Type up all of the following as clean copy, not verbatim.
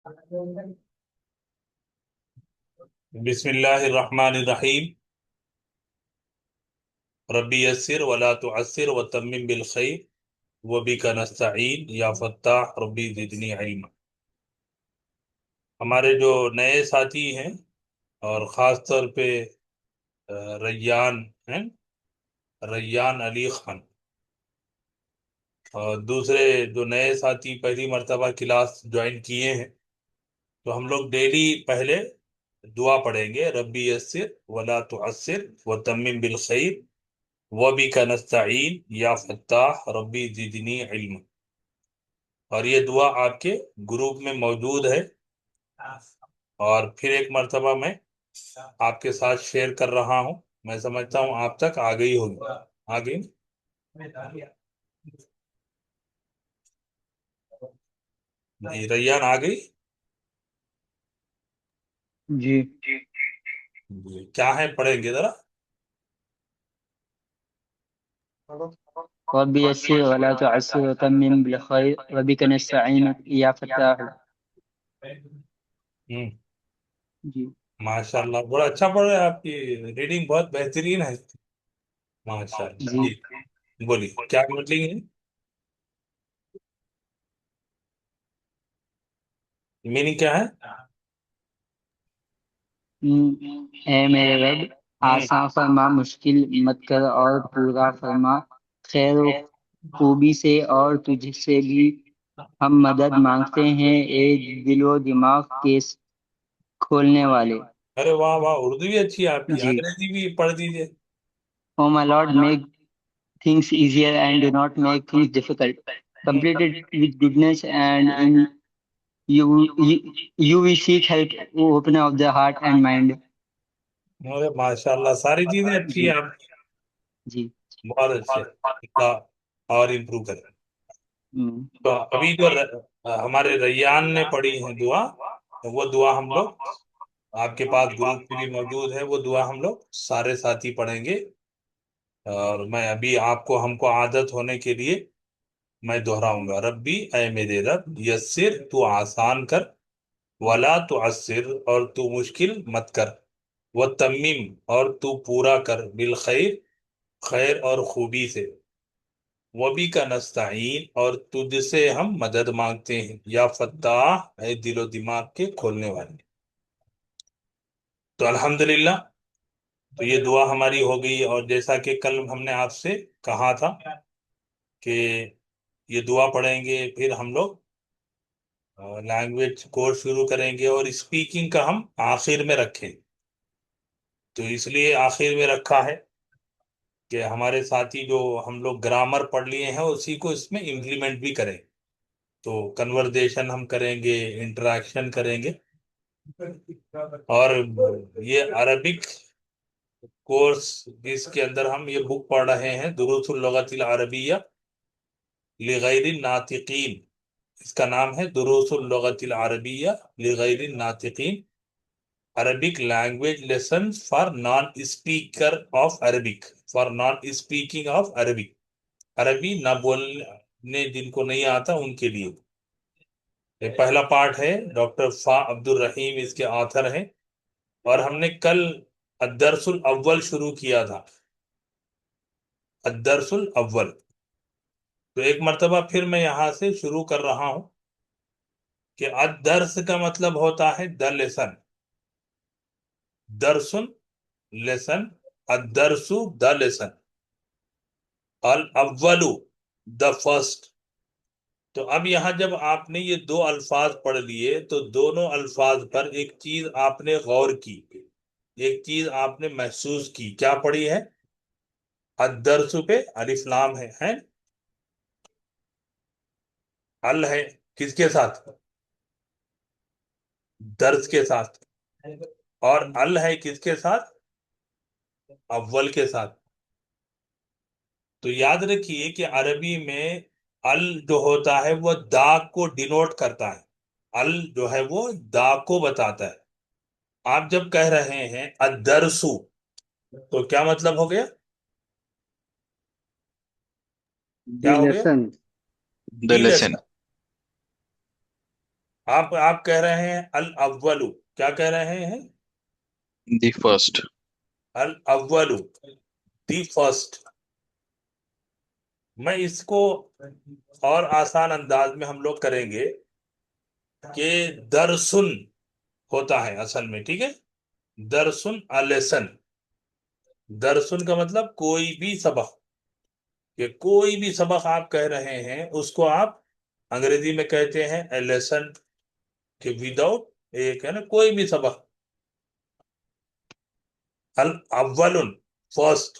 بسم اللہ الرحمن الرحیم ربی یسر ولا تعسر وتمم بالخیر وبک نستعین یا فتاح ربی زدنی علما۔ ہمارے جو نئے ساتھی ہیں اور خاص طور پہ ریان ہیں، ریان علی خان، اور دوسرے جو نئے ساتھی پہلی مرتبہ کلاس جوائن کیے ہیں، تو ہم لوگ ڈیلی پہلے دعا پڑھیں گے، ربی یسر ولا تعسر وتمم بالخیر وبک نستعین یا فتاح ربی زدنی علم۔ اور یہ دعا آپ کے گروپ میں موجود ہے، اور پھر ایک مرتبہ میں آپ کے ساتھ شیئر کر رہا ہوں۔ میں سمجھتا ہوں آپ تک آ گئی ہوگی، آ گئی؟ نہیں، ریان آ گئی؟ جی کیا ہے، پڑھیں گے ذرا۔ رب يسر ولا تعسر وتمم بالخير وبك نستعين يا فتاح۔ جی ماشاء اللہ، بڑا اچھا پڑھ رہے ہیں، آپ کی ریڈنگ بہت بہترین ہے۔ ماشاء اللہ، جی جی بولیے، کیا مطلب ہے، میننگ کیا ہے؟ اے میرے رب، آسان فرما، مشکل مت کر اور پورا فرما، خیر و خوبی سے اور تجھ سے بھی ہم مدد مانگتے ہیں، اے دل و دماغ کے کھولنے والے۔ ارے واہ واہ، اردو بھی اچھی ہے آپ کی، جی انگریزی بھی پڑھ دیجیے۔ Oh my lord, make things easier and do not make things difficult. Complete it with goodness and in you, you, you will seek help, open of the heart and mind. ارے ماشاء اللہ، ساری چیزیں اچھی جی ہیں آپ کی، جی بہت اچھے، اللہ اور امپروو کرے۔ ہم، تو ابھی جو ہمارے ریان نے پڑھی ہے دعا، وہ دعا ہم لوگ، آپ کے پاس گروپ میں بھی موجود ہے، وہ دعا ہم لوگ سارے ساتھی پڑھیں گے۔ اور میں ابھی آپ کو، ہم کو عادت ہونے کے لیے میں دہراؤں گا، ربی اے میرے رب، یسر تو آسان کر، ولا تعسر اور تو مشکل مت کر، وتمم اور تو پورا کر، بالخیر خیر اور خوبی سے، وبک نستعین اور تجھ سے ہم مدد مانگتے ہیں، یا فتاح اے دل و دماغ کے کھولنے والے۔ تو الحمدللہ، تو یہ دعا ہماری ہو گئی، اور جیسا کہ کل ہم نے آپ سے کہا تھا کہ یہ دعا پڑھیں گے، پھر ہم لوگ لینگویج کورس شروع کریں گے، اور اسپیکنگ کا ہم آخر میں رکھیں۔ تو اس لیے آخر میں رکھا ہے کہ ہمارے ساتھی جو ہم لوگ گرامر پڑھ لیے ہیں، اسی کو اس میں امپلیمنٹ بھی کریں۔ تو کنورزیشن ہم کریں گے، انٹریکشن کریں گے، اور یہ عربک کورس، اس کے اندر ہم یہ بک پڑھ رہے ہیں، دروس اللغت العربیہ لغیر الناطقین، اس کا نام ہے دروس اللغت العربیہ لغیر الناطقین، Arabic language lesson for non speaker of Arabic, for non speaking of Arabic, عربی نہ بولنے جن کو نہیں آتا ان کے لیے۔ یہ پہلا پارٹ ہے، ڈاکٹر فا عبد الرحیم اس کے آتھر ہیں، اور ہم نے کل الدرس الاول شروع کیا تھا، الدرس الاول۔ تو ایک مرتبہ پھر میں یہاں سے شروع کر رہا ہوں کہ الدرس کا مطلب ہوتا ہے دا لیسن، درسن لیسن، الدرس دا لیسن، الاول دا فرسٹ۔ تو اب یہاں جب آپ نے یہ دو الفاظ پڑھ لیے، تو دونوں الفاظ پر ایک چیز آپ نے غور کی، ایک چیز آپ نے محسوس کی، کیا پڑھی ہے؟ الدرس پہ الف لام ہے ال ہے، کس کے ساتھ؟ درس کے ساتھ، اور ال ہے کس کے ساتھ؟ اول کے ساتھ۔ تو یاد رکھیے کہ عربی میں ال جو ہوتا ہے وہ دا کو ڈینوٹ کرتا ہے، ال جو ہے وہ دا کو بتاتا ہے۔ آپ جب کہہ رہے ہیں الدرسو، تو کیا مطلب ہو گیا؟ دی کیا ہو گیا؟ لیسن۔ The lesson. آپ کہہ رہے ہیں الاولو، کیا کہہ رہے ہیں؟ The first. الاولو، دی فرسٹ. میں اس کو اور آسان انداز میں ہم لوگ کریں گے کہ درسن ہوتا ہے اصل میں، ٹھیک ہے؟ درسن لیسن. درسن کا مطلب کوئی بھی سبق، کہ کوئی بھی سبق آپ کہہ رہے ہیں اس کو آپ انگریزی میں کہتے ہیں a lesson، کہ وداؤٹ ایک ہے نا کوئی بھی سبق. الاول، فرسٹ،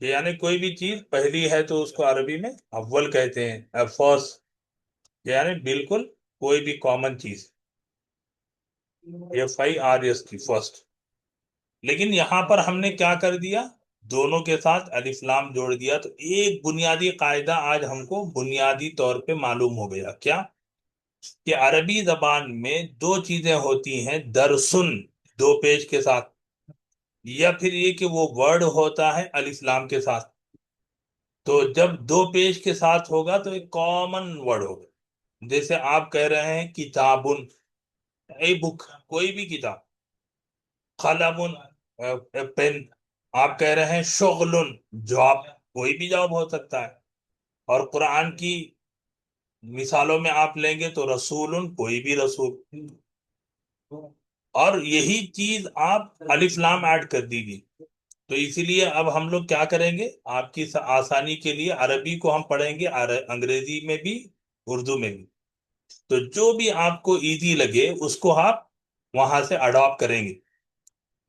یعنی کوئی بھی چیز پہلی ہے تو اس کو عربی میں اول کہتے ہیں، فرسٹ یعنی بالکل کوئی بھی کامن چیز، FIRST کی فرسٹ. لیکن یہاں پر ہم نے کیا کر دیا، دونوں کے ساتھ الف لام جوڑ دیا. تو ایک بنیادی قاعدہ آج ہم کو بنیادی طور پہ معلوم ہو گیا، کیا؟ کہ عربی زبان میں دو چیزیں ہوتی ہیں، درسن دو پیش کے ساتھ، یا پھر یہ کہ وہ ورڈ ہوتا ہے الف لام کے ساتھ. تو جب دو پیش کے ساتھ ہوگا تو ایک کامن ورڈ ہوگا. جیسے آپ کہہ رہے ہیں کتابن، اے بک، کوئی بھی کتاب. قلم، پین. آپ کہہ رہے ہیں شغل، جاب، کوئی بھی جاب ہو سکتا ہے. اور قرآن کی مثالوں میں آپ لیں گے تو رسول، کوئی بھی رسول. اور یہی چیز آپ الف لام ایڈ کر دیجیے. تو اسی لیے اب ہم لوگ کیا کریں گے، آپ کی آسانی کے لیے عربی کو ہم پڑھیں گے، انگریزی میں بھی، اردو میں بھی. تو جو بھی آپ کو ایزی لگے اس کو آپ وہاں سے اڈاپٹ کریں گے.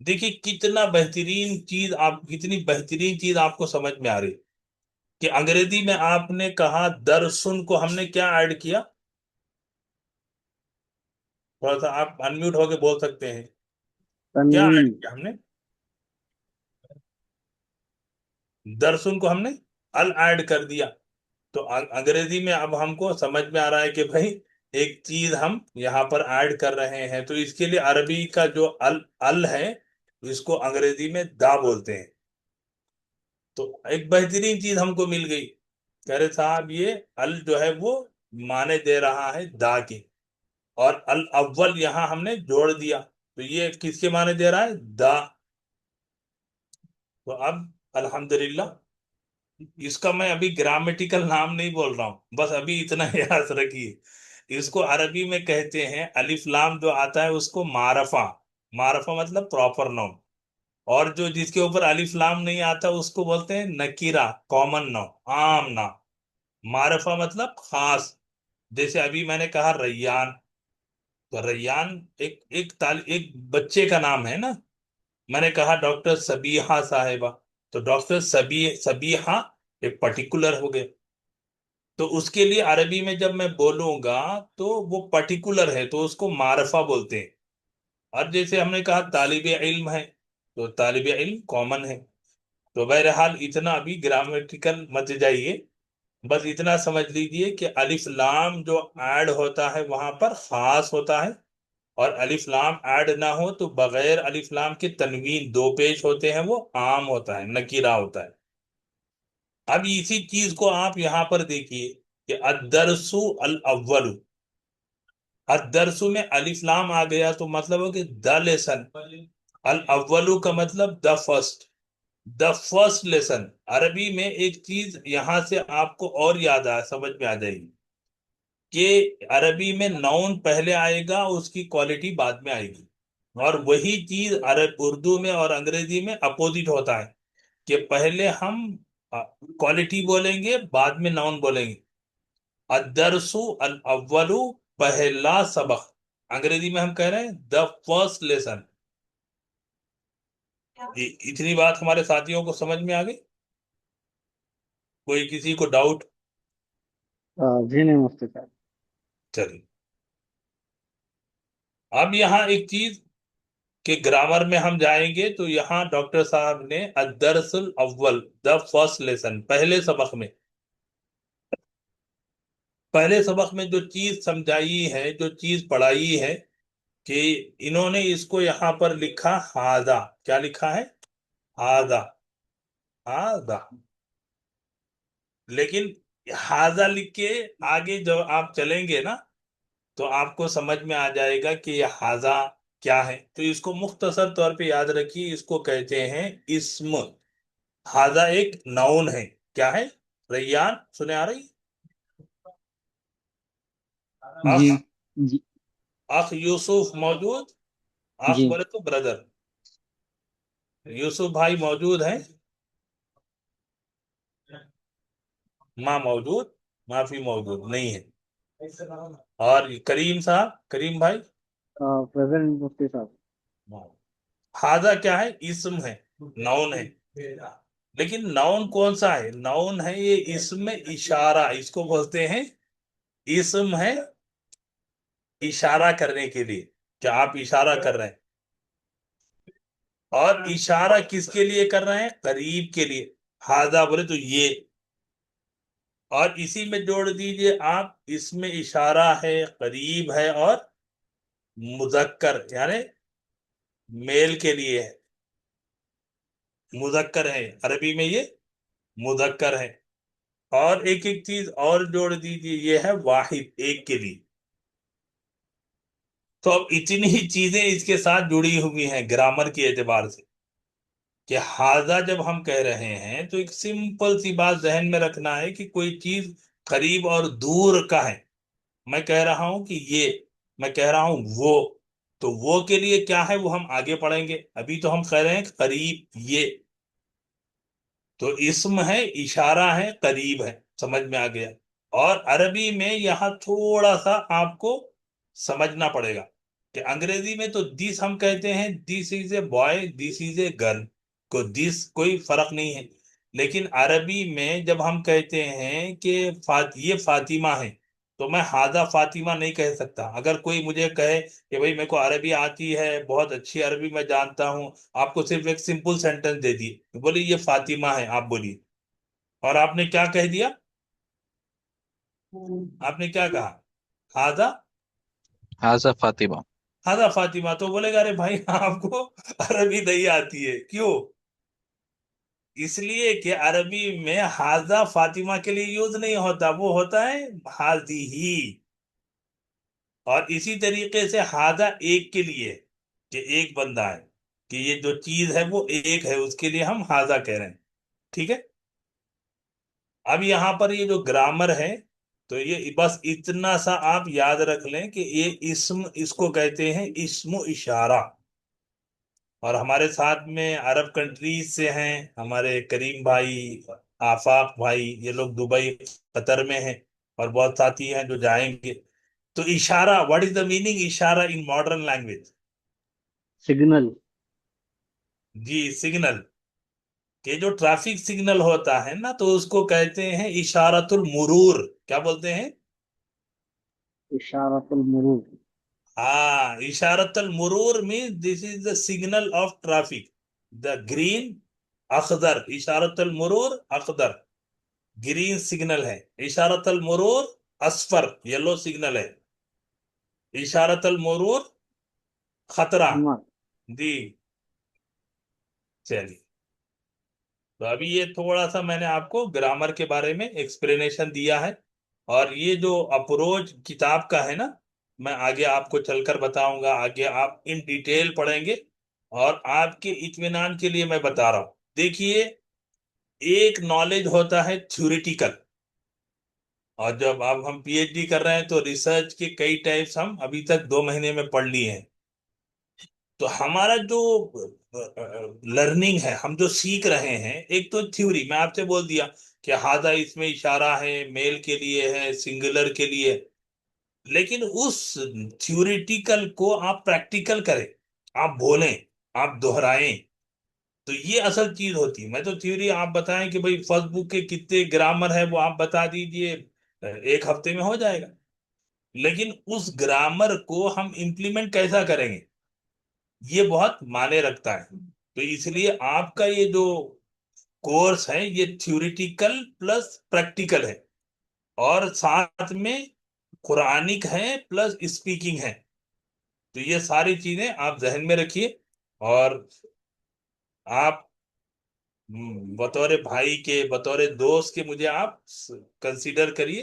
دیکھیے کتنا بہترین چیز، آپ کتنی بہترین چیز آپ کو سمجھ میں آ رہی کہ انگریزی میں آپ نے کہا درسن کو ہم نے کیا ایڈ کیا. تھوڑا سا آپ انمیوٹ ہو کے بول سکتے ہیں، کیا ایڈ تنوین. کیا ہم نے؟ درسن کو ہم نے ال ایڈ کر دیا. تو انگریزی میں اب ہم کو سمجھ میں آ رہا ہے کہ بھائی ایک چیز ہم یہاں پر ایڈ کر رہے ہیں. تو اس کے لیے عربی کا جو ال ہے اس کو انگریزی میں دا بولتے ہیں. تو ایک بہترین چیز ہم کو مل گئی. کہہ رہے صاحب یہ ال جو ہے وہ معنی دے رہا ہے دا کے، اور الاول یہاں ہم نے جوڑ دیا تو یہ کس کے معنی دے رہا ہے، دا. تو اب الحمدللہ اس کا میں ابھی گرامیٹیکل نام نہیں بول رہا ہوں، بس ابھی اتنا یاد رکھیے. اس کو عربی میں کہتے ہیں، الف لام جو آتا ہے اس کو معرفہ. معرفہ مطلب پراپر نام. اور جو جس کے اوپر الف لام نہیں آتا اس کو بولتے ہیں نکیرہ، کامن نام، عام نام. معرفہ مطلب خاص. جیسے ابھی میں نے کہا ریان، تو ریان ایک بچے کا نام ہے نا. میں نے کہا ڈاکٹر سبیحہ صاحبہ، تو ڈاکٹر سبیحہ ایک پرٹیکولر ہو گئے. تو اس کے لیے عربی میں جب میں بولوں گا تو وہ پرٹیکولر ہے تو اس کو معرفہ بولتے ہیں. اور جیسے ہم نے کہا طالب علم ہے تو طالب علم کامن ہے. تو بہرحال اتنا ابھی گرامیٹیکل مت جائیے، بس اتنا سمجھ لیجئے کہ الف لام جو ایڈ ہوتا ہے وہاں پر خاص ہوتا ہے، اور الف لام ایڈ نہ ہو تو بغیر الف لام کے تنوین دو پیش ہوتے ہیں وہ عام ہوتا ہے، نکیرہ ہوتا ہے. اب اسی چیز کو آپ یہاں پر دیکھیے کہ الدرس الاول، الدرس میں الف لام آ گیا تو مطلب ہو کہ دا لیسن. الاول کا مطلب the first, the first lesson. عربی میں ایک چیز یہاں سے آپ کو اور یاد سمجھ میں آ جائے گی کہ عربی میں نون پہلے آئے گا، اس کی کوالٹی بعد میں آئے گی. اور وہی چیز اردو میں اور انگریزی میں اپوزٹ ہوتا ہے، کہ پہلے ہم کوالٹی بولیں گے بعد میں نون بولیں گے. الدرس الاول، پہلا سبق. انگریزی میں ہم کہہ رہے ہیں دا فرسٹ لیسن. اتنی بات ہمارے ساتھیوں کو سمجھ میں آ گئی؟ کوئی کسی کو ڈاؤٹ؟ جی نہیں مفتی صاحب. چلیے اب یہاں ایک چیز کہ گرامر میں ہم جائیں گے تو یہاں ڈاکٹر صاحب نے الدرس الاول، دا فرسٹ لیسن، پہلے سبق میں جو چیز سمجھائی ہے، جو چیز پڑھائی ہے، کہ انہوں نے اس کو یہاں پر لکھا ہاذا. کیا لکھا ہے؟ ہاذا. ہاذا. لیکن ہاذا لکھ کے آگے جب آپ چلیں گے نا تو آپ کو سمجھ میں آ جائے گا کہ یہ حاذا کیا ہے. تو اس کو مختصر طور پہ یاد رکھیے، اس کو کہتے ہیں اسم. حاذا ایک ناؤن ہے. کیا ہے؟ ریان سنے آ رہی؟ اخ. جی جی اخ یوسف موجود؟ اخ جی بولے تو بردر. یوسف بھائی موجود ہیں؟ ماں موجود؟ معافی موجود نہیں ہے. اور کریم صاحب، کریم بھائی؟ پریزنٹ مفتی صاحب. حاذا کیا ہے؟ اسم ہے، ناؤن ہے. لیکن ناؤن کون سا ہے؟ ناؤن ہے یہ اسم اشارہ. اس کو بولتے ہیں اسم ہے اشارہ کرنے کے لیے، کہ آپ اشارہ کر رہے ہیں. اور اشارہ کس کے لیے کر رہے ہیں؟ قریب کے لیے. حاذا بولے تو یہ. اور اسی میں جوڑ دیجئے آپ، اس میں اشارہ ہے، قریب ہے، اور مذکر یعنی میل کے لیے ہے. مذکر ہے، عربی میں یہ مذکر ہے. اور ایک ایک چیز اور جوڑ دیجئے، یہ ہے واحد، ایک کے لیے. تو اب اتنی ہی چیزیں اس کے ساتھ جڑی ہوئی ہیں گرامر کے اعتبار سے، کہ حاذا جب ہم کہہ رہے ہیں تو ایک سمپل سی بات ذہن میں رکھنا ہے کہ کوئی چیز قریب اور دور کا ہے. میں کہہ رہا ہوں کہ یہ، میں کہہ رہا ہوں وہ، تو وہ کے لیے کیا ہے وہ ہم آگے پڑھیں گے. ابھی تو ہم کہہ رہے ہیں کہ قریب یہ. تو اسم ہے، اشارہ ہے، قریب ہے. سمجھ میں آ گیا؟ اور عربی میں یہاں تھوڑا سا آپ کو سمجھنا پڑے گا کہ انگریزی میں تو دس ہم کہتے ہیں، دس از a boy, this is a girl, کو دس کوئی فرق نہیں ہے. لیکن عربی میں جب ہم کہتے ہیں کہ یہ فاطمہ ہے، تو میں حاذا فاطمہ نہیں کہہ سکتا. اگر کوئی مجھے کہے کہ بھئی میرے کو عربی آتی ہے، بہت اچھی عربی میں جانتا ہوں، آپ کو صرف ایک سمپل سینٹنس دے دیے، بولی یہ فاطمہ ہے، آپ بولیے. اور آپ نے کیا کہہ دیا؟ آپ نے کیا کہا؟ حاذا Haza Fatima. حاذا فاطمہ. تو بولے گا ارے بھائی آپ کو عربی نہیں آتی ہے. کیوں؟ اس لیے کہ عربی میں حاذا فاطمہ کے لیے یوز نہیں ہوتا، وہ ہوتا ہے حاذیہی. اور اسی طریقے سے حاذا ایک کے لیے، کہ ایک بندہ ہے، کہ یہ جو چیز ہے وہ ایک ہے، اس کے لیے ہم حاذا کہہ رہے ہیں. ٹھیک ہے؟ اب یہاں پر یہ جو گرامر ہے، تو یہ بس اتنا سا آپ یاد رکھ لیں کہ یہ اسم، اس کو کہتے ہیں اسم و اشارہ. اور ہمارے ساتھ میں عرب کنٹریز سے ہیں ہمارے کریم بھائی، آفاق بھائی، یہ لوگ دبئی، قطر میں ہیں، اور بہت ساتھی ہیں جو جائیں گے. تو اشارہ، واٹ از دا میننگ اشارہ ان ماڈرن لینگویج؟ سگنل. جی سگنل. کہ جو ٹریفک سگنل ہوتا ہے نا، تو اس کو کہتے ہیں اشارت المرور. کیا بولتے ہیں؟ اشارت المرور. ہاں، اشارت المرور means this is the signal of traffic. The green, اخضر، اشارت المرور اخضر، گرین سگنل ہے. اشارت المرور اصفر، یلو سگنل ہے. اشارت المرور خطرہ. احمد. جی چلیے. تو ابھی یہ تھوڑا سا میں نے آپ کو گرامر کے بارے میں ایکسپلینیشن دیا ہے. اور یہ جو اپروچ کتاب کا ہے نا، میں آگے آپ کو چل کر بتاؤں گا، آگے آپ ان ڈیٹیل پڑھیں گے. اور آپ کے اطمینان کے لیے میں بتا رہا ہوں، دیکھیے، ایک نالج ہوتا ہے تھیوریٹیکل، اور جب اب ہم پی ایچ ڈی کر رہے ہیں تو ریسرچ کے کئی ٹائپس ہم ابھی تک 2 مہینے میں پڑھ لیے ہیں. تو ہمارا جو لرننگ ہے، ہم جو سیکھ رہے ہیں، ایک تو تھیوری میں آپ سے بول دیا کہ حاذا اس میں اشارہ ہے، میل کے لیے ہے، سنگولر کے لیے. لیکن اس تھیوریٹیکل کو آپ پریکٹیکل کریں، آپ بولیں، آپ دہرائیں، تو یہ اصل چیز ہوتی ہے. میں تو تھیوری آپ بتائیں کہ بھئی فرسٹ بک کے کتنے گرامر ہے وہ آپ بتا دیجئے، 1 ہفتے میں ہو جائے گا. لیکن اس گرامر کو ہم امپلیمنٹ کیسا کریں گے، یہ بہت معنی رکھتا ہے. تو اس لیے آپ کا یہ جو کورس ہے یہ تھیوریٹیکل پلس پریکٹیکل ہے، اور ساتھ میں قرآنک ہے پلس اسپیکنگ ہے. تو یہ ساری چیزیں آپ ذہن میں رکھیے، اور آپ بطور بھائی کے، بطور دوست کے مجھے آپ کنسیڈر کریے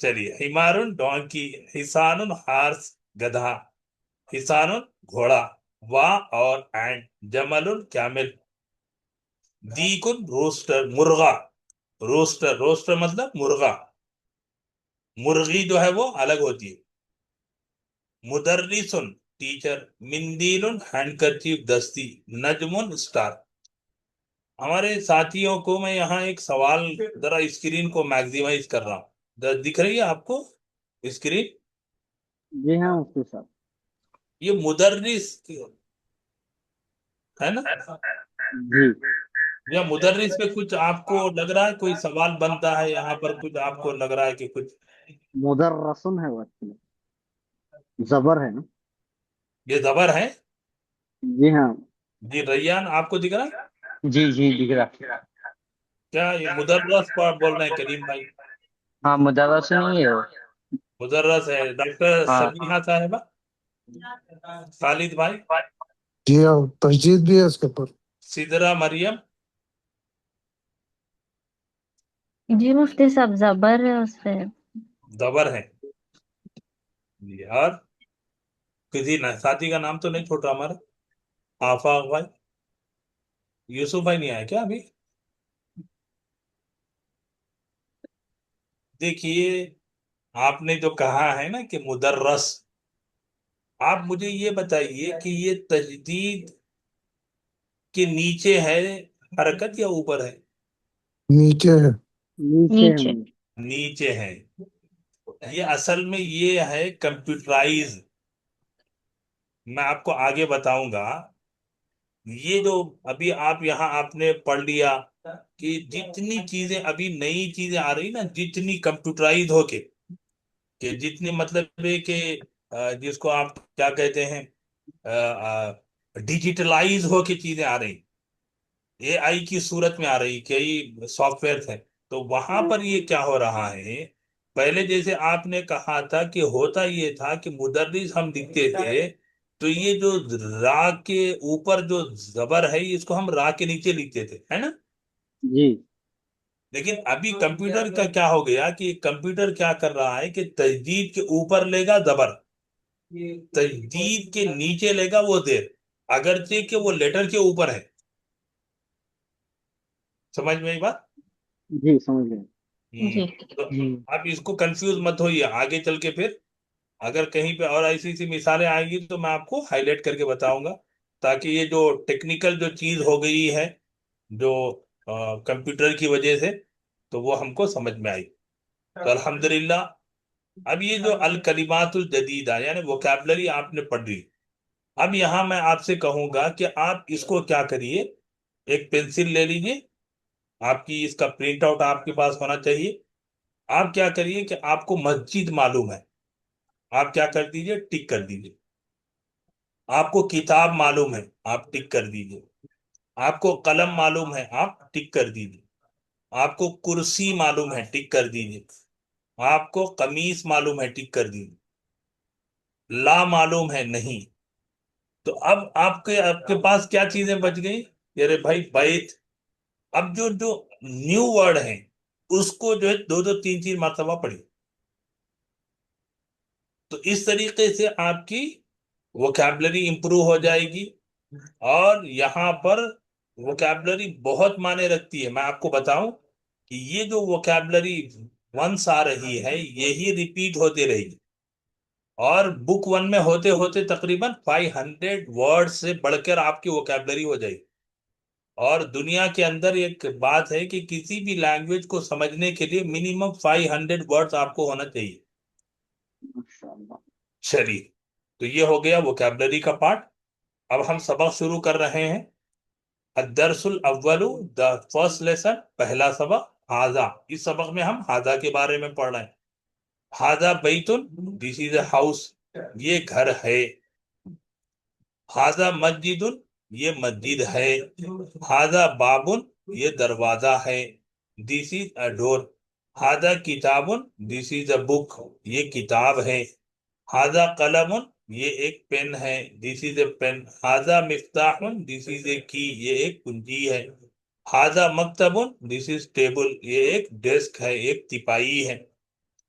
چلیے، حمارن ڈونکی، حسان ہارس گدھا، حسان گھوڑا، وا اور اینڈ، جمل کیمل، دیکن روسٹر مرغا، روسٹر روسٹر مطلب مرغا، مرغی جو ہے وہ الگ ہوتی ہے، مدرسن ٹیچر، مندیل ہینڈ کرچیف دستی، نجم اسٹار۔ ہمارے ساتھیوں کو میں یہاں ایک سوال، ذرا اسکرین کو میگزیمائز کر رہا ہوں، دکھ رہی ہے آپ کو اسکرین؟ جی ہاں مفتی صاحب. یہ مدرس ہے نا؟ جی یا مدرس پہ کچھ آپ کو لگ رہا ہے کوئی سوال بنتا ہے یہاں پر، کچھ آپ کو لگ رہا ہے کہ کچھ مدرسن ہے وہ actually. زبر ہے نا. یہ زبر ہے؟ جی ہاں. جی ریان، آپ کو دکھ رہا ہے؟ جی جی دکھ رہا. کیا یہ مدرس بول رہے ہیں کریم بھائی؟ ہاں مدرس نہیں ہے وہ. مدرس ہے ڈاکٹر ہاں سمیحہ صاحبہ، خالد بھائی، جی ہاں، تشدید بھی ہے اس کے اوپر. سدرا مریم، جی مفتی صاحب زبر ہے اس پہ. زبر ہے جی۔ اور کسی ساتھی کا نام تو نہیں چھوٹ رہا ہمارا؟ آفاق بھائی، یوسف بھائی نہیں آئے کیا ابھی؟ دیکھیے، آپ نے جو کہا ہے نا کہ مدرس، آپ مجھے یہ بتائیے کہ یہ تجدید کے نیچے ہے حرکت یا اوپر ہے؟ نیچے ہے. نیچے نیچے. ہوں. نیچے ہے۔ یہ اصل میں یہ ہے کمپیوٹرائز، میں آپ کو آگے بتاؤں گا۔ یہ جو ابھی آپ یہاں آپ نے پڑھ لیا کہ جتنی چیزیں ابھی نئی چیزیں آ رہی نا، جتنی کمپیوٹرائز ہو کے، کہ جتنی مطلب ہے کہ جس کو آپ کیا کہتے ہیں، ڈیجیٹلائز ہو کے چیزیں آ رہی، اے آئی کی صورت میں آ رہی، کئی سافٹ ویئر ہے، تو وہاں پر یہ کیا ہو رہا ہے؟ پہلے جیسے آپ نے کہا تھا کہ ہوتا یہ تھا کہ مدرس ہم لکھتے تھے تو یہ جو را کے اوپر جو زبر ہے اس کو ہم را کے نیچے لکھتے تھے، ہے نا؟ جی لیکن ابھی کمپیوٹر کا کیا ہو گیا کہ کمپیوٹر کیا کر رہا ہے کہ تجدید کے اوپر لے گا زبر، تجدید کے نیچے لے گا وہ زیر، اگرچہ کہ وہ لیٹر کے اوپر ہے۔ سمجھ میں آئی بات؟ جی سمجھ گئے. جی تو جی آپ اس کو کنفیوز مت ہوئیے، آگے چل کے پھر اگر کہیں پہ اور ایسی مثالیں آئیں گی تو میں آپ کو ہائی لائٹ کر کے بتاؤں گا، تاکہ یہ جو ٹیکنیکل جو چیز ہو گئی ہے جو کمپیوٹر کی وجہ سے، تو وہ ہم کو سمجھ میں آئی۔ تو الحمدللہ اب یہ جو الکلمات الجدیدہ یعنی ووکیبلری آپ نے پڑھ لی، اب یہاں میں آپ سے کہوں گا کہ آپ اس کو کیا کریے، ایک پینسل لے لیجئے، آپ کی اس کا پرنٹ آؤٹ آپ کے پاس ہونا چاہیے۔ آپ کیا کریے کہ آپ کو مسجد معلوم ہے، آپ کیا کر دیجئے، ٹک کر دیجئے۔ آپ کو کتاب معلوم ہے، آپ ٹک کر دیجئے۔ آپ کو قلم معلوم ہے، آپ ٹک کر دیجئے۔ آپ کو کرسی معلوم ہے، ٹک کر دیجئے۔ آپ کو قمیص معلوم ہے، ٹک کر دیجئے۔ لا معلوم ہے، نہیں۔ تو اب آپ کے پاس کیا چیزیں بچ گئی؟ یارے بھائی بیت۔ اب جو نیو ورڈ ہیں اس کو جو ہے دو دو تین تین مرتبہ پڑھی، تو اس طریقے سے آپ کی ووکیبلری امپروو ہو جائے گی۔ اور یہاں پر ووکیبلری بہت معنی رکھتی ہے، میں آپ کو بتاؤں کہ یہ جو ووکیبلری ونس آ رہی ہے یہی ریپیٹ ہوتے رہے گی، اور بک ون میں ہوتے ہوتے تقریباً 500 ورڈ سے بڑھ کر آپ کی ووکیبلری ہو جائے گی۔ اور دنیا کے اندر ایک بات ہے کہ کسی بھی لینگویج کو سمجھنے کے لیے منیمم 500 ورڈز آپ کو ہونا چاہیے۔ ماشاء اللہ. چلیے، تو یہ ہو گیا ووکیبلری کا پارٹ۔ اب ہم سبق شروع کر رہے ہیں۔ الدرس الاول، دا فرسٹ لیسن، پہلا سبق ہاذا۔ اس سبق میں ہم ہاذا کے بارے میں پڑھ رہے ہیں۔ ہاذا بیتن، دس از اے ہاؤس، یہ گھر ہے۔ ہاذا مسجد، یہ مسجد ہے۔ ہاذا بابن، یہ دروازہ ہے۔ دس از اے ڈور۔ ہاذا کتابن، دس از اے بک، یہ کتاب ہے۔ ہاذا قلم، یہ ایک پین ہے، دس از اے پین۔ ہاذا مفتاح، دس از اے کی، یہ ایک کنجی ہے۔ ہاذا مکتب، دس از ٹیبل، یہ ایک ڈیسک ہے، ایک تپائی ہے۔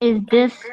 Is this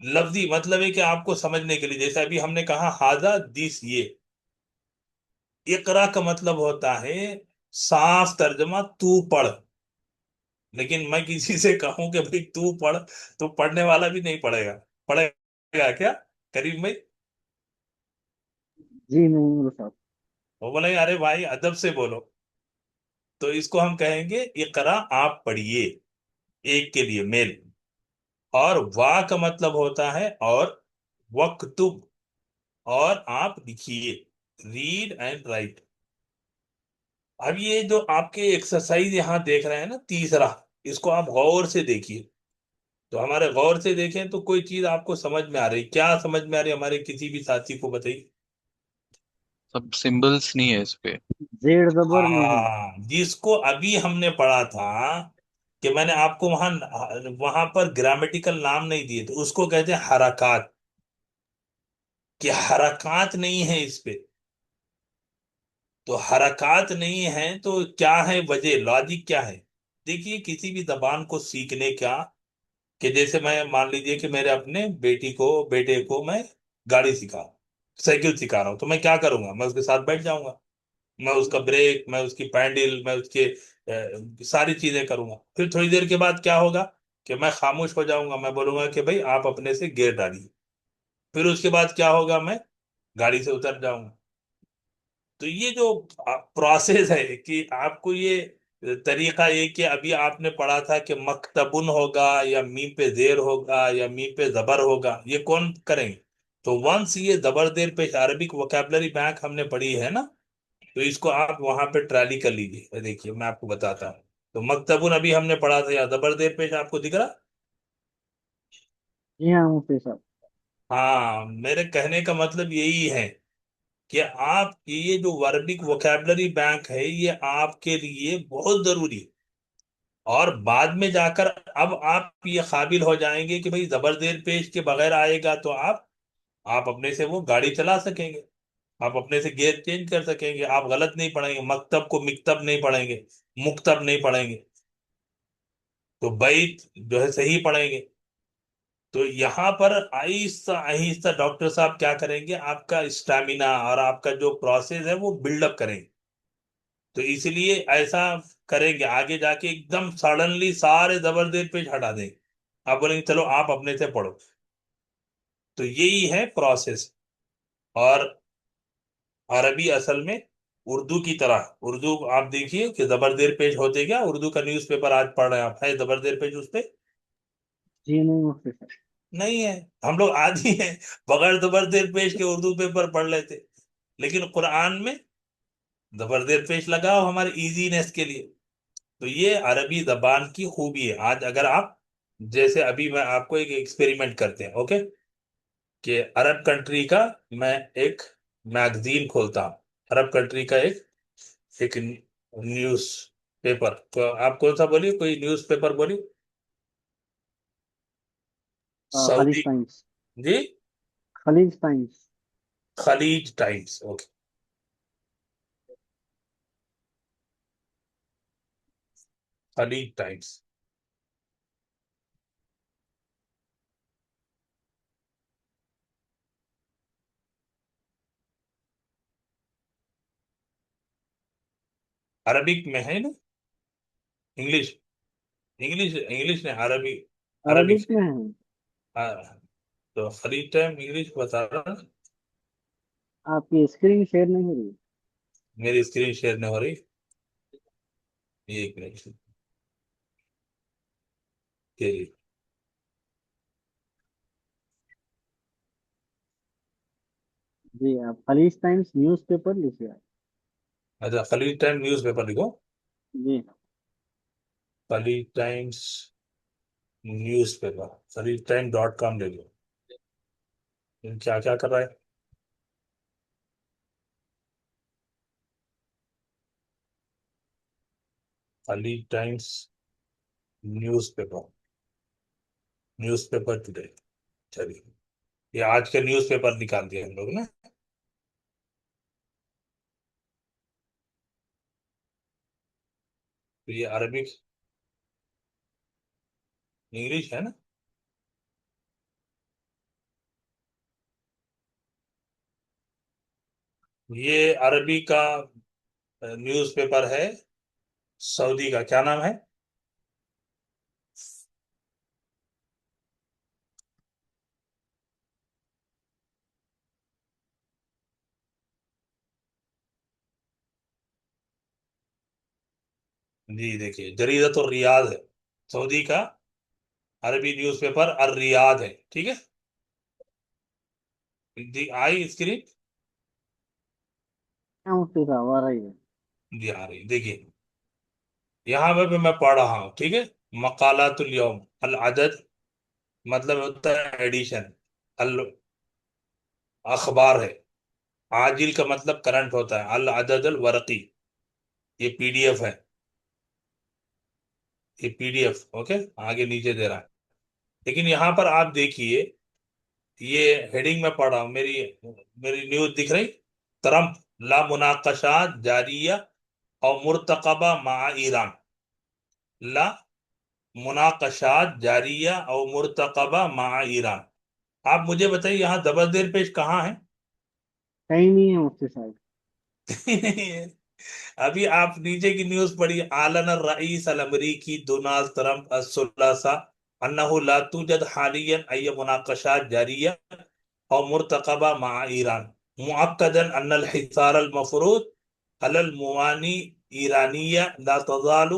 لفظی مطلب ہے کہ آپ کو سمجھنے کے لیے، جیسے ابھی ہم نے کہا ہاذا دس یہ، اقرا کا مطلب ہوتا ہے صاف ترجمہ تو پڑھ. لیکن میں کسی سے کہوں کہ بھئی تو پڑھ، تو پڑھنے والا بھی نہیں پڑھے گا. پڑھے گا کیا کریم بھائی؟ جی نہیں مولوی صاحب. وہ بولے گا ارے بھائی ادب سے بولو. تو اس کو ہم کہیں گے اقرا آپ پڑھیے، ایک کے لیے میل. اور وا کا مطلب ہوتا ہے اور، وکتب، اور آپ لکھیے، ریڈ اینڈ رائٹ. اب یہ جو آپ کے ایکسرسائز یہاں دیکھ رہے ہیں نا تیسرا، اس کو آپ غور سے دیکھیے. تو ہمارے غور سے دیکھیں تو کوئی چیز آپ کو سمجھ میں آ رہی، کیا سمجھ میں آ رہی ہمارے کسی بھی ساتھی کو بتائیے. سب سمبلس نہیں ہے اس پہ. زیر زبر نہیں. ہاں، جس کو ابھی ہم نے پڑھا تھا کہ میں نے آپ کو وہاں وہاں پر گرامیٹیکل نام نہیں دیے، تو اس کو کہتے ہیں حرکات، کہ حرکات نہیں ہے اس پہ. تو حرکات نہیں ہیں تو کیا ہے وجہ، لاجک کیا ہے؟ دیکھیے کسی بھی زبان کو سیکھنے کا، کہ جیسے میں مان لیجئے کہ میرے اپنے بیٹے کو میں گاڑی سکھا، سائیکل سکھا رہا ہوں، تو میں کیا کروں گا؟ میں اس کے ساتھ بیٹھ جاؤں گا، میں اس کا بریک، میں اس کی پینڈل، میں اس کے ساری چیزیں کروں گا. پھر تھوڑی دیر کے بعد کیا ہوگا کہ میں خاموش ہو جاؤں گا، میں بولوں گا کہ بھئی آپ اپنے سے گیئر ڈالیے. پھر اس کے بعد کیا ہوگا، میں گاڑی سے اتر جاؤں گا. تو یہ جو پروسیس ہے کہ آپ کو یہ طریقہ، یہ کہ ابھی آپ نے پڑھا تھا کہ مکتبن ہوگا یا میم پہ زیر ہوگا یا میم پہ زبر ہوگا، یہ کون کریں گے؟ تو ونس یہ زبر زیر پیش عربک وکیبلری بینک ہم نے پڑھی ہے نا، تو اس کو آپ وہاں پہ ٹرالی کر لیجیے. دیکھیے میں آپ کو بتاتا ہوں. تو مکتبن ابھی ہم نے پڑھا تھا، یا زبر زیر پیش آپ کو دکھ رہا؟ جی ہاں مفتی صاحب. ہاں، میرے کہنے کا مطلب یہی ہے کہ آپ کی یہ جو وربک ووکیبلری بینک ہے یہ آپ کے لیے بہت ضروری ہے. اور بعد میں جا کر اب آپ یہ قابل ہو جائیں گے کہ بھئی زبر زیر پیش کے بغیر آئے گا تو آپ اپنے سے وہ گاڑی چلا سکیں گے، آپ اپنے سے گیئر چینج کر سکیں گے، آپ غلط نہیں پڑھیں گے، مکتب کو مکتب نہیں پڑھیں گے، مکتب نہیں پڑھیں گے، تو بیت جو ہے صحیح پڑھیں گے. تو یہاں پر آہستہ آہستہ ڈاکٹر صاحب کیا کریں گے، آپ کا اسٹیمنا اور آپ کا جو پروسیس ہے وہ بلڈ اپ کریں گے. تو اس لیے ایسا کریں گے آگے جا کے ایک دم سڈنلی سارے زبر زیر پیش ہٹا دیں گے، آپ بولیں گے چلو آپ اپنے سے پڑھو. تو یہی ہے پروسیس. اور عربی اصل میں اردو کی طرح، اردو آپ دیکھیے کہ زبر زیر پیش ہوتے کیا، اردو کا نیوز پیپر آج پڑھ رہے ہیں آپ، ہے زبر زیر پیش اس پہ؟ جی نہیں مفتی صاحب. نہیں ہے. ہم لوگ عادی ہیں بغیر زبر زیر پیش کے اردو پیپر پڑھ لیتے. لیکن قرآن میں زبر زیر پیش لگاؤ ہمارے ایزینس کے لیے. تو یہ عربی زبان کی خوبی ہے. آج اگر آپ، جیسے ابھی میں آپ کو ایک ایکسپیریمنٹ کرتے ہیں، اوکے، کہ عرب کنٹری کا میں ایک میگزین کھولتا ہوں، عرب کنٹری کا ایک نیوز پیپر. تو آپ کون سا بولیے، کوئی نیوز پیپر بولیے. خلیج سعودی. ٹائمز. جی، خلیج ٹائمز. خلیج ٹائمز، اوکے، خلیج ٹائمز. عربک میں ہے نا؟ انگلش، انگلش نے عربی، عربک. عربک میں ہے. ہاں، تو خلیج ٹائم انگلش بتا رہا نا. آپ کی اسکرین شیئر نہیں ہو رہی. میری اسکرین شیئر نہیں ہو رہی، ایک منٹ. ٹھیک. جی آپ خلیج ٹائمز نیوز پیپر لکھیے. اچھا، خلیج ٹائم نیوز پیپر لکھو، جی. خلیج ٹائمز نیوز پیپر، خلیج ٹائم .com لے لو. کیا کیا کر رہا ہے؟ خلیج Times news paper, news paper today. چلیے، یہ آج کے نیوز پیپر نکال دیا ہم لوگ نے. تو یہ عربک انگلش ہے نا. یہ عربی کا نیوز پیپر ہے سعودی کا، کیا نام ہے؟ جی دیکھیے، جریدۃ الریاض ہے سعودی کا عربی نیوز پیپر، الریاض ہے، ٹھیک ہے؟ آئی اسکرین؟ جی آ رہی، دیکھیے یہاں پہ میں پڑھ رہا ہوں، ٹھیک ہے؟ مقالات الیوم، العدد مطلب ہوتا ہے ایڈیشن، اخبار ہے، عاجل کا مطلب کرنٹ ہوتا ہے، العدد الورقی، یہ پی ڈی ایف ہے، یہ پی ڈی ایف، اوکے، آگے نیچے دے رہا ہے، لیکن یہاں پر آپ دیکھیے، یہ ہیڈنگ میں پڑھ رہا ہوں، میری نیوز دکھ رہی، ٹرمپ لا مناقشات جاریہ اور مرتقبہ مع ایران، لا مناقشات جاریہ اور مرتقبہ مع ایران. آپ مجھے بتائیے یہاں زبر زیر پیش کہاں ہے؟ کہیں نہیں ہے مفتی صاحب. ابھی آپ نیچے کی نیوز پڑھی، اعلن الرئیس الامریکی ڈونالڈ ٹرمپ الثلاثاء انه لا توجد حاليا اي مناقشات جاريه او مرتقبه مع ایران، مؤكدا ان الحصار المفروض على الموانئ ایرانیہ لا تزال.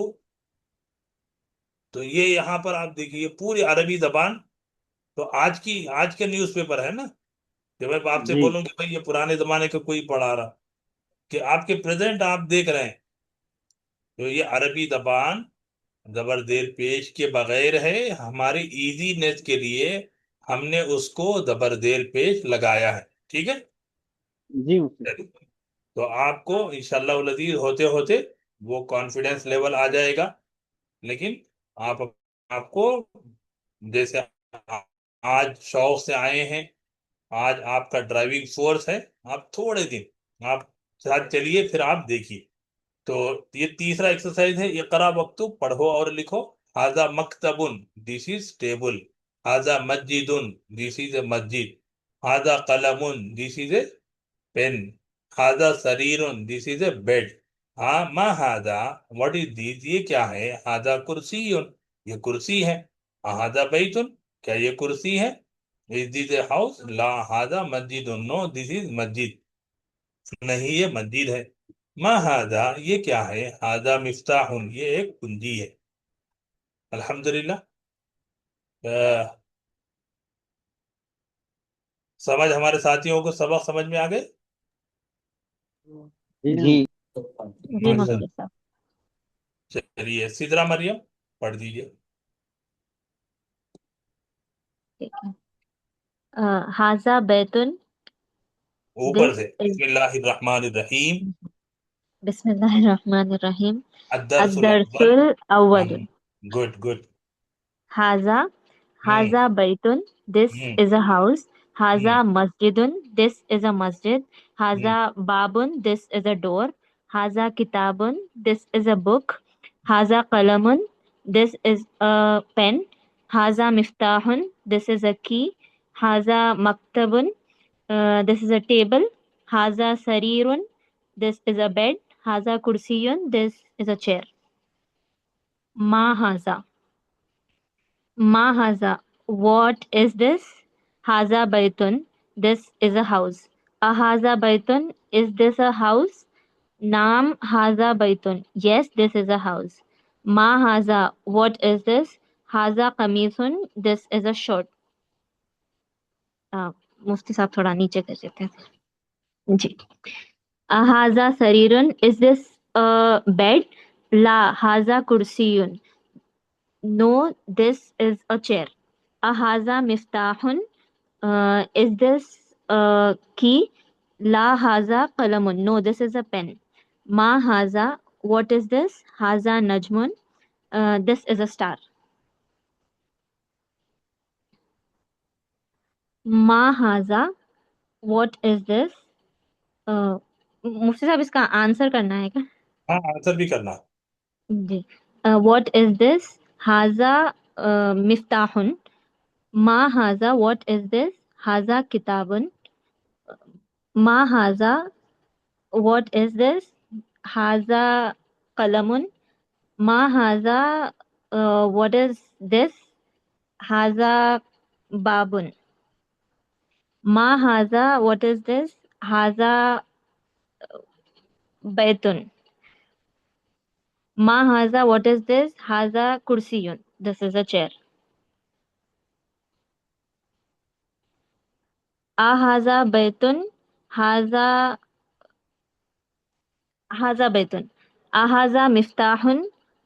تو یہ یہاں پر آپ دیکھیے پوری عربی زبان، تو آج کے نیوز پیپر ہے نا، کہ میں آپ سے جی بولوں کہ بھائی یہ پرانے زمانے کا کوئی پڑھا رہا، کہ آپ کے پریزنٹ آپ دیکھ رہے ہیں، تو یہ عربی زبان زبر زیر پیش کے بغیر ہے، ہماری ایزی نیس کے لیے ہم نے اس کو زبر زیر پیش لگایا ہے، ٹھیک ہے؟ جی مفتی صاحب. تو آپ کو انشاءاللہ العزیز ہوتے ہوتے وہ کانفیڈنس لیول آ جائے گا، لیکن آپ کو جیسے آج شوق سے آئے ہیں، آج آپ کا ڈرائیونگ فورس ہے، آپ تھوڑے دن آپ ساتھ چلیے، پھر آپ دیکھیے. تو یہ تیسرا ایکسرسائز ہے، اقرا وکتب، پڑھو اور لکھو. ھذا مکتب، دس از ٹیبل. ھذا مسجد، دس از اے مسجد. ھذا قلم، دس از اے pain. ھذا سریر، this is a bad. ہاں ما ھذا، واٹ از دس، یہ کیا ہے؟ ھذا کرسی، یہ کرسی ہے. ھذا بیت، کیا یہ کرسی ہے؟ is this a house؟ لا ھذا مسجد، نو دس از مسجد، نہیں یہ مسجد ہے. ما ھذا، یہ کیا ہے؟ ھذا مفتاح، یہ ایک کنجی ہے. الحمدللہ. سمجھ ہمارے ساتھیوں کو سبق سمجھ میں آ گئے؟ جی جی مفتی صاحب. چلیے سدرا مریم پڑھ دیجئے. ٹھیک ہے. ھذا بیتن، اوپر دس سے از، بسم اللہ الرحمن الرحیم. بسم اللہ الرحمن الرحیم. الدرس الدرس الاول. الاول. Good good. ھذا، ھذا بیتن، this is a house. ھذا مسجد، this is a masjid. ھذا bobbin, this is a door. ھذا کتابن، this is a book. ھذا قلم، this is a pen. ھذا Miftah, this is a key. ھذا مکتب، this is a table. ھذا سریر، this is a bed. ھذا کرسی، this is a chair. ما ھذا، ما ھذا، what is this? ھذا بیتن، this is a house. اھذا بیتن، is this a house? نام ھذا بیتن، yes this is a house. ما ھذا، what is this? ھذا kameez, this is a shirt. مفتی صاحب تھوڑا نیچے کر دیتے ہیں جی. اھذا سریر، is this a bed? لا ھذا کرسی، no this is a chair. اھذا Miftah, is this a key? لا ھذا قلم، no this is a pen. ما ھذا، what is this? ھذا Najam, this is a star. ما ھذا، what is this? مفتی صاحب اس کا آنسر کرنا ہے کیا؟ ہاں آنسر بھی کرنا. جی. what is this? ھذا مفتاح. ما ھذا، what is this? ھذا کتاب. ما ھذا what is this? Haza qalamun. Ma haza, what is this? Haza babun. Ma haza, what is this? Haza baitun. Ma haza, what is this? Haza kursiyun. This is a chair. A haza baitun. Haza haza baitun. A haza miftahun.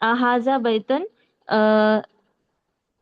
A haza baitun.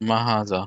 ما هذا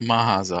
ما هذا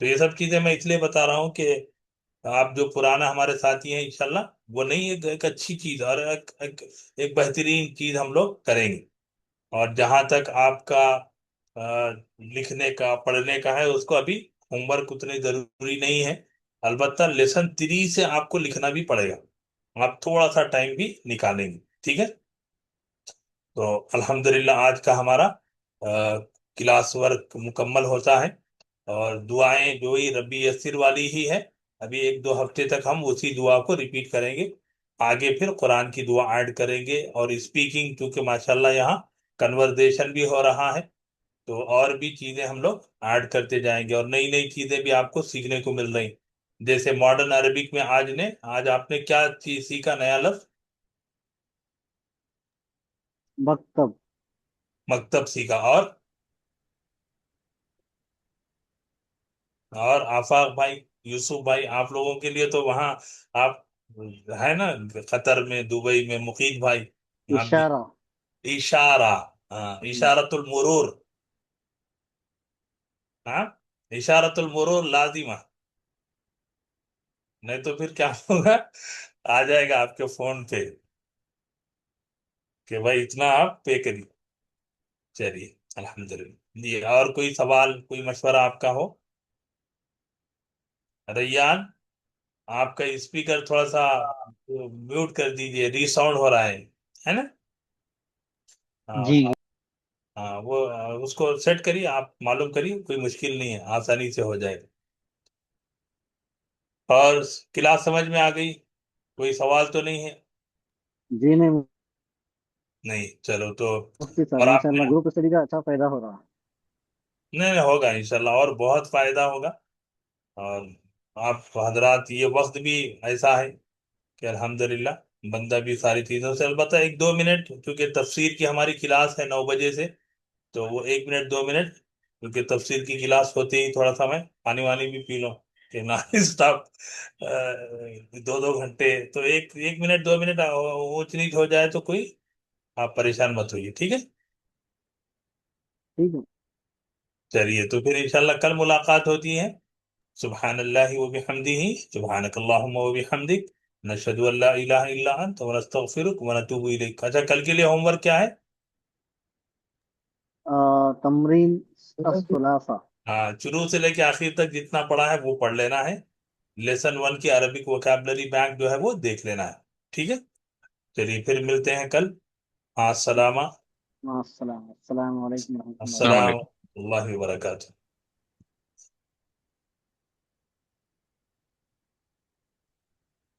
تو یہ سب چیزیں میں اس لیے بتا رہا ہوں کہ آپ جو پرانا ہمارے ساتھی ہیں انشاءاللہ وہ نہیں، ایک اچھی چیز اور ایک بہترین چیز ہم لوگ کریں گے. اور جہاں تک آپ کا لکھنے کا پڑھنے کا ہے، اس کو ابھی ہوم ورک اتنی ضروری نہیں ہے. البتہ لیسن 3 سے آپ کو لکھنا بھی پڑے گا، آپ تھوڑا سا ٹائم بھی نکالیں گے. ٹھیک ہے. تو الحمدللہ آج کا ہمارا کلاس ورک مکمل ہوتا ہے. اور دعائیں جو ہی ربی یسر والی ہی ہے، ابھی 1-2 ہفتے تک ہم اسی دعا کو ریپیٹ کریں گے. آگے پھر قرآن کی دعا ایڈ کریں گے، اور اسپیکنگ کیونکہ ماشاءاللہ یہاں کنورزیشن بھی ہو رہا ہے، تو اور بھی چیزیں ہم لوگ ایڈ کرتے جائیں گے، اور نئی نئی چیزیں بھی آپ کو سیکھنے کو مل رہی. جیسے ماڈرن عربک میں آج آپ نے کیا چیز سیکھا، نیا لفظ؟ مکتب. مکتب سیکھا. اور آفاق بھائی، یوسف بھائی، آپ لوگوں کے لیے تو وہاں آپ ہے نا، قطر میں، دبئی میں، مقید بھائی آپ بھی. اشارہ. اشارہ. ہاں، اشارت المرور. ہاں، اشارت المرور لازمہ. نہیں تو پھر کیا ہوگا، آ جائے گا آپ کے فون پہ کہ بھائی اتنا آپ پے کریے. چلیے الحمدللہ. جی، اور کوئی سوال، کوئی مشورہ آپ کا ہو؟ ریان، آپ کا اسپیکر تھوڑا سا میوٹ کر دیجئے، ری ساؤنڈ ہو رہا ہے نا؟ ہاں جی ہاں، وہ اس کو سیٹ کریے، آپ معلوم کریے، کوئی مشکل نہیں ہے، آسانی سے ہو جائے گا. اور کلاس سمجھ میں آ گئی؟ کوئی سوال تو نہیں ہے؟ جی نہیں نہیں، چلو تو. مفتی صاحب، اور ماشاء آپ نے، اللہ گروپ اسٹڈی کا اچھا فائدہ ہو رہا ہے. نہیں نہیں، ہوگا انشاءاللہ، اور بہت فائدہ ہوگا. اور آپ حضرات، یہ وقت بھی ایسا ہے کہ الحمدللہ بندہ بھی ساری چیزوں سے، البتہ 1-2 منٹ، کیونکہ تفسیر کی ہماری کلاس ہے 9 بجے سے، تو وہ 1 منٹ 2 منٹ، کیونکہ تفسیر کی کلاس ہوتے ہی تھوڑا سا میں پانی وانی بھی پی لوں کہ نہ اسٹاف 2-2 گھنٹے، تو 1 منٹ 2 منٹ اونچ نیچ ہو جائے تو کوئی آپ پریشان مت ہوئیے. ٹھیک ہے. ٹھیک ہے. چلیے تو پھر انشاءاللہ کل ملاقات ہوتی ہے. سبحان اللہ وبحمدہ، سبحانک اللہم وبحمدک، نشہد ان لا الہ الا انت ونستغفرک ونتوب الیک. اچھا، کل کے لیے ہوم ورک کیا ہے؟ تمرین الثلاثہ. ہاں، شروع سے لے کے آخر تک جتنا پڑھا ہے وہ پڑھ لینا ہے. لیسن 1 کی عربک ووکیبلری بینک جو ہے وہ دیکھ لینا ہے. ٹھیک ہے. چلیے پھر ملتے ہیں کل. ہاں، السلام السلام علیکم ورحمۃ اللہ السلام السلام علیکم. اللہ وبرکاتہ.